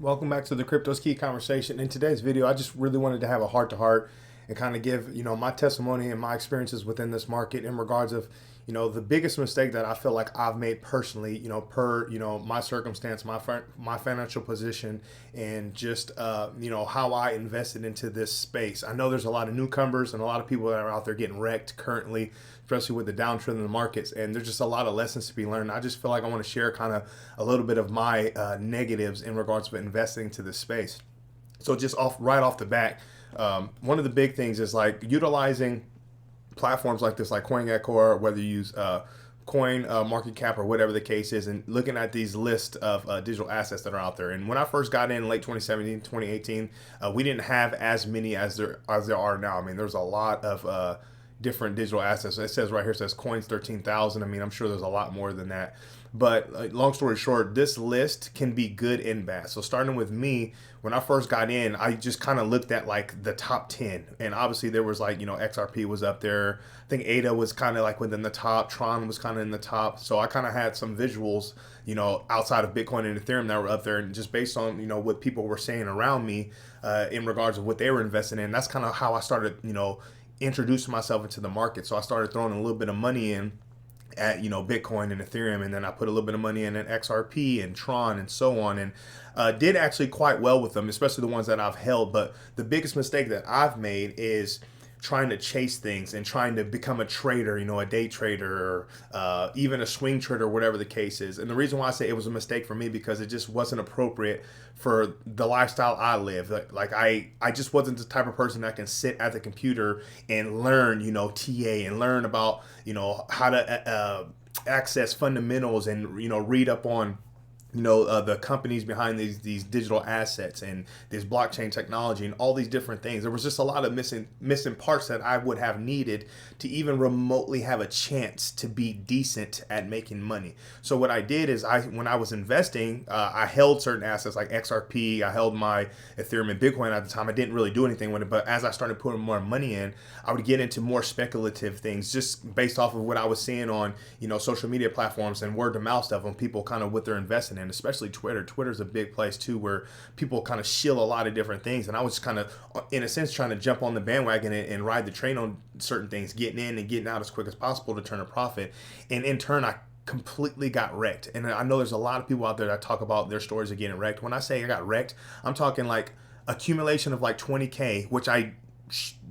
Welcome back to the Crypto's Key conversation. In today's video, I just really wanted to have a heart to heart and kind of give, my testimony and my experiences within this market in regards of, the biggest mistake that I feel like I've made personally, per, my circumstance, my financial position and just, how I invested into this space. I know there's a lot of newcomers and a lot of people that are out there getting wrecked currently, especially with the downtrend in the markets. And there's just a lot of lessons to be learned. I just feel like I want to share kind of a little bit of my negatives in regards to investing into this space. So just right off the bat, one of the big things is like utilizing platforms like this, like CoinGecko, whether you use Coin Market Cap or whatever the case is, and looking at these lists of digital assets that are out there. And when I first got in late 2017, 2018, we didn't have as many as there are now. I mean, there's a lot of different digital assets. It says right here, it says coins 13,000. I mean, I'm sure there's a lot more than that. But long story short, this list can be good and bad. So starting with me, when I first got in, I just kind of looked at like the top 10. And obviously there was like, XRP was up there. I think ADA was kind of like within the top. Tron was kind of in the top. So I kind of had some visuals, outside of Bitcoin and Ethereum that were up there. And just based on, what people were saying around me in regards of what they were investing in, that's kind of how I started, introducing myself into the market. So I started throwing a little bit of money in at Bitcoin and Ethereum, and then I put a little bit of money in at XRP and Tron and so on, and did actually quite well with them, especially the ones that I've held. But the biggest mistake that I've made is trying to chase things and trying to become a trader, a day trader, or even a swing trader, whatever the case is. And the reason why I say it was a mistake for me because it just wasn't appropriate for the lifestyle I live. Like I just wasn't the type of person that can sit at the computer and learn, TA and learn about, how to access fundamentals and, read up on the companies behind these digital assets and this blockchain technology and all these different things. There was just a lot of missing parts that I would have needed to even remotely have a chance to be decent at making money. So what I did is when I was investing, I held certain assets like XRP. I held my Ethereum and Bitcoin at the time. I didn't really do anything with it, but as I started putting more money in, I would get into more speculative things just based off of what I was seeing on social media platforms and word of mouth stuff on people kind of what they're investing in, especially Twitter. Twitter's a big place too where people kind of shill a lot of different things. And I was kind of, in a sense, trying to jump on the bandwagon and ride the train on certain things, getting in and getting out as quick as possible to turn a profit. And in turn, I completely got wrecked. And I know there's a lot of people out there that talk about their stories of getting wrecked. When I say I got wrecked, I'm talking like accumulation of like 20K, which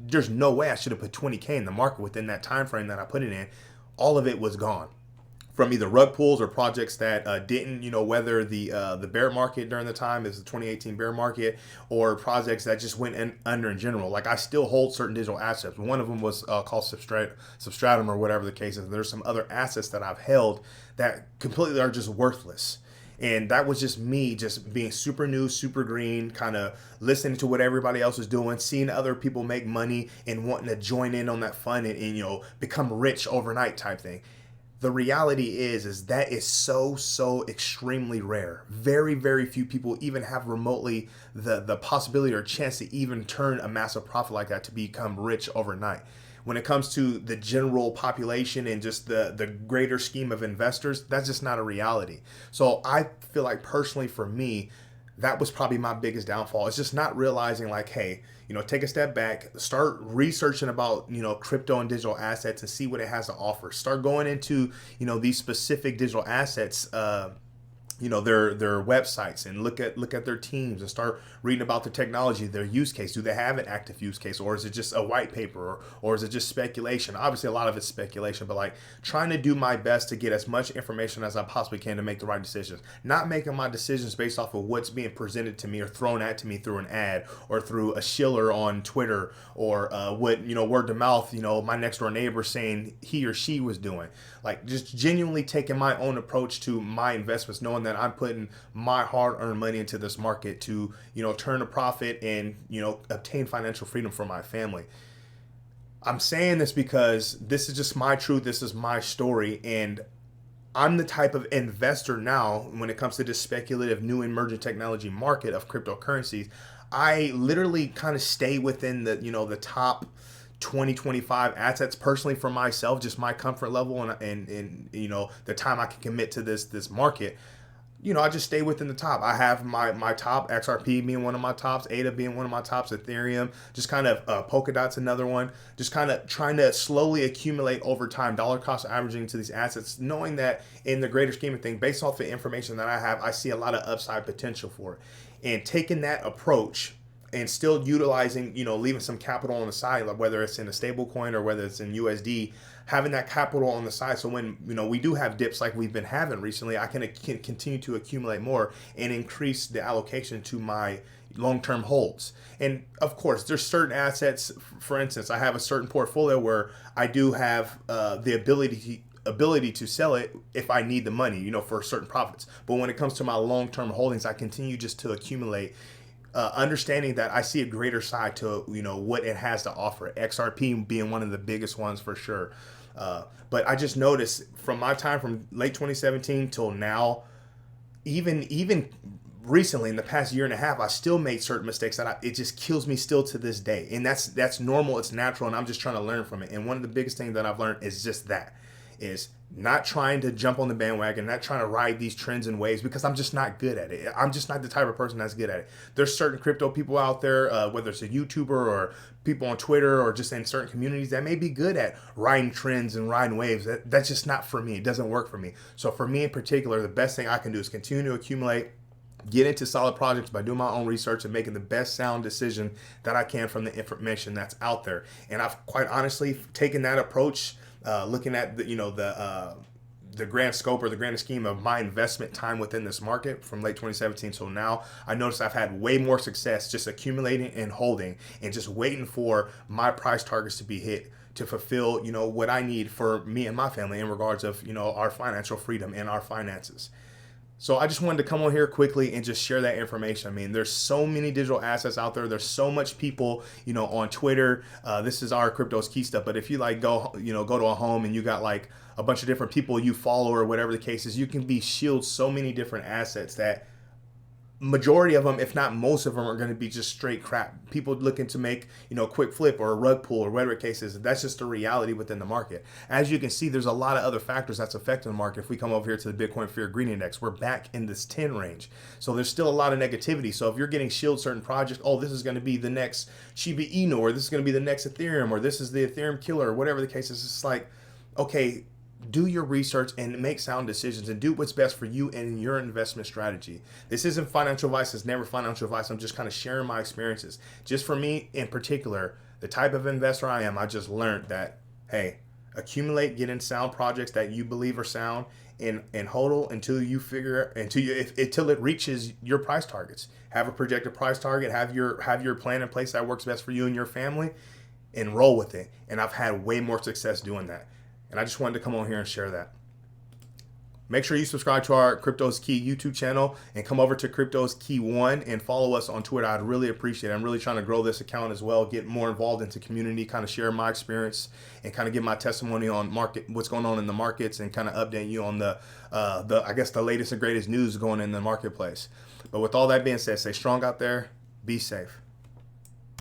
there's no way I should have put 20K in the market within that time frame that I put it in. All of it was gone from either rug pulls or projects that didn't, weather the bear market during the time, is the 2018 bear market, or projects that just went under in general. Like I still hold certain digital assets. One of them was called Substratum or whatever the case is. There's some other assets that I've held that completely are just worthless. And that was just me just being super new, super green, kind of listening to what everybody else was doing, seeing other people make money and wanting to join in on that fun and become rich overnight type thing. The reality is that is so extremely rare. Very, very few people even have remotely the possibility or chance to even turn a massive profit like that to become rich overnight. When it comes to the general population and just the greater scheme of investors, that's just not a reality. So I feel like personally for me, that was probably my biggest downfall. It's just not realizing like, hey, take a step back, start researching about, crypto and digital assets and see what it has to offer. Start going into, these specific digital assets, their websites, and look at their teams and start reading about the technology, their use case. Do they have an active use case, or is it just a white paper, or is it just speculation? Obviously a lot of it's speculation, but like trying to do my best to get as much information as I possibly can to make the right decisions, not making my decisions based off of what's being presented to me or thrown at to me through an ad or through a shiller on Twitter, or what word of mouth my next door neighbor saying he or she was doing. Like just genuinely taking my own approach to my investments, knowing that I'm putting my hard-earned money into this market to, turn a profit and, obtain financial freedom for my family. I'm saying this because this is just my truth. This is my story. And I'm the type of investor now when it comes to this speculative new emerging technology market of cryptocurrencies. I literally kind of stay within the top 2025 assets personally for myself, just my comfort level and the time I can commit to this market. I just stay within the top. I have my top, XRP being one of my tops, ADA being one of my tops, Ethereum, just kind of Polkadot's another one. Just kind of trying to slowly accumulate over time, dollar cost averaging to these assets, knowing that in the greater scheme of things, based off the information that I have, I see a lot of upside potential for it. And taking that approach and still utilizing, leaving some capital on the side, like whether it's in a stable coin or whether it's in USD, having that capital on the side. So when, we do have dips like we've been having recently, I can continue to accumulate more and increase the allocation to my long-term holds. And of course, there's certain assets. For instance, I have a certain portfolio where I do have the ability to sell it if I need the money, for certain profits. But when it comes to my long-term holdings, I continue just to accumulate, understanding that I see a greater side to what it has to offer. XRP being one of the biggest ones for sure. But I just noticed from my time from late 2017 till now, even recently in the past year and a half, I still made certain mistakes that it just kills me still to this day. And that's normal. It's natural. And I'm just trying to learn from it. And one of the biggest things that I've learned is just that, is not trying to jump on the bandwagon, not trying to ride these trends and waves, because I'm just not good at it. I'm just not the type of person that's good at it. There's certain crypto people out there, whether it's a YouTuber or people on Twitter or just in certain communities, that may be good at riding trends and riding waves. That's just not for me. It doesn't work for me. So for me in particular, the best thing I can do is continue to accumulate, get into solid projects by doing my own research and making the best sound decision that I can from the information that's out there. And I've quite honestly taken that approach, looking at the grand scope or the grand scheme of my investment time within this market from late 2017 till now. I noticed I've had way more success just accumulating and holding and just waiting for my price targets to be hit to fulfill, what I need for me and my family in regards of, our financial freedom and our finances. So I just wanted to come on here quickly and just share that information. I mean, there's so many digital assets out there. There's so much people, on Twitter. This is our crypto's key stuff. But if you go to a home and you got like a bunch of different people you follow or whatever the case is, you can shield so many different assets that majority of them, if not most of them, are going to be just straight crap. People looking to make, quick flip or a rug pull or whatever the case is. That's just the reality within the market. As you can see, there's a lot of other factors that's affecting the market. If we come over here to the Bitcoin Fear Greed Index, we're back in this 10 range. So there's still a lot of negativity. So if you're getting shield certain projects, this is going to be the next Shiba Inu, or this is going to be the next Ethereum, or this is the Ethereum killer, or whatever the case is, it's like, okay, do your research and make sound decisions and do what's best for you and your investment strategy. This isn't financial advice. It's never financial advice. I'm just kind of sharing my experiences. Just for me in particular, the type of investor I am, I just learned that, hey, accumulate, get in sound projects that you believe are sound, and hodl until it reaches your price targets. Have a projected price target. Have your plan in place that works best for you and your family, and roll with it. And I've had way more success doing that. And I just wanted to come on here and share that. Make sure you subscribe to our Crypto's Key YouTube channel and come over to Crypto's Key 1 and follow us on Twitter. I'd really appreciate it. I'm really trying to grow this account as well, get more involved into community, kind of share my experience and kind of give my testimony on what's going on in the markets, and kind of update you on the latest and greatest news going in the marketplace. But with all that being said, stay strong out there, be safe.